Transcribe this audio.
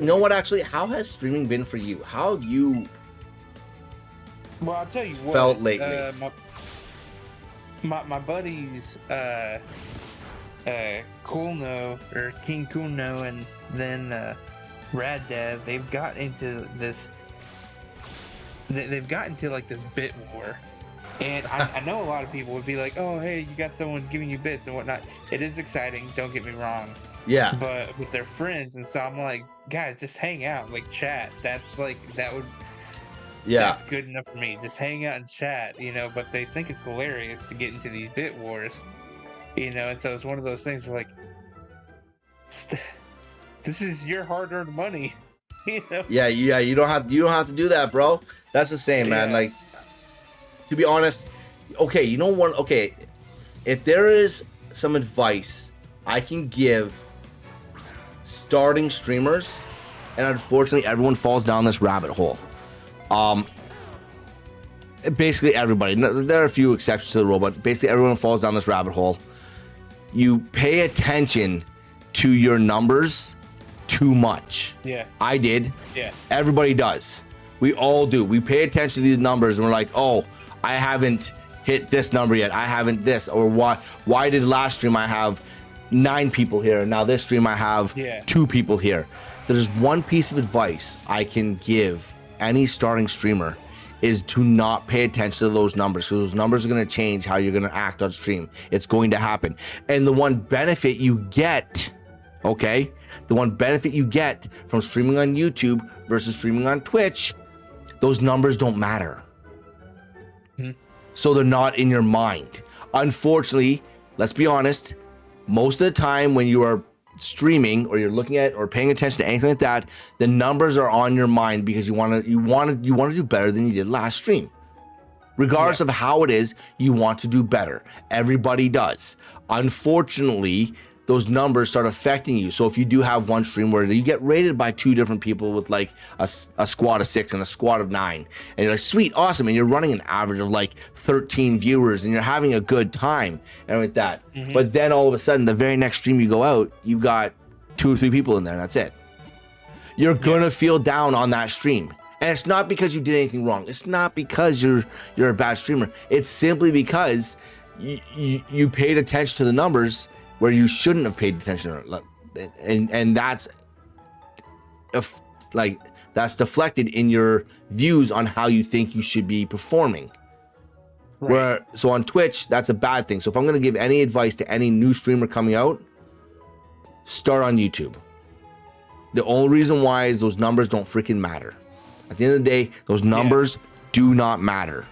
You know what? Actually, how has streaming been for you? How have you Well, I'll tell you what. felt lately? My buddies, Kulno or King Kuno, and then Rad Dad, they've got into this. They've got into like this bit war, and I know a lot of people would be like, "Oh, hey, you got someone giving you bits and whatnot." It is exciting. Don't get me wrong. Yeah. But with their friends, and so I'm like, guys, just hang out, like chat. That's like that would. Yeah. That's good enough for me. Just hang out and chat, but they think it's hilarious to get into these bit wars, and so it's one of those things where, like, this is your hard-earned money, Yeah, you don't have to do that, bro. That's the same, man. Yeah. Like, to be honest, okay, you know what? Okay, if there is some advice I can give starting streamers, and unfortunately everyone falls down this rabbit hole. Basically everybody. There are a few exceptions to the rule, but basically everyone falls down this rabbit hole. You pay attention to your numbers too much. Yeah. I did. Yeah. Everybody does. We all do. We pay attention to these numbers and we're like, oh, I haven't hit this number yet. I haven't this. Or why did last stream I have 9 people here and now this stream I have 2 people here? There's one piece of advice I can give any starting streamer is to not pay attention to those numbers, because those numbers are going to change how you're going to act on stream. It's going to happen. And the one benefit you get, okay, the one benefit you get from streaming on YouTube versus streaming on Twitch, those numbers don't matter. So they're not in your mind. Unfortunately, let's be honest, most of the time when you are streaming or you're looking at or paying attention to anything like that, the numbers are on your mind because you want to do better than you did last stream. Regardless of how it is, you want to do better. Everybody does. Unfortunately, those numbers start affecting you. So if you do have one stream where you get rated by 2 different people with like a squad of 6 and a squad of 9, and you're like, sweet, awesome, and you're running an average of like 13 viewers and you're having a good time and like that. But then all of a sudden, the very next stream you go out, you've got 2 or 3 people in there, and that's it. You're gonna feel down on that stream. And it's not because you did anything wrong. It's not because you're a bad streamer. It's simply because you paid attention to the numbers where you shouldn't have paid attention, and that's deflected in your views on how you think you should be performing. Right. So on Twitch, that's a bad thing. So if I'm going to give any advice to any new streamer coming out, start on YouTube. The only reason why is those numbers don't freaking matter. At the end of the day, those numbers do not matter.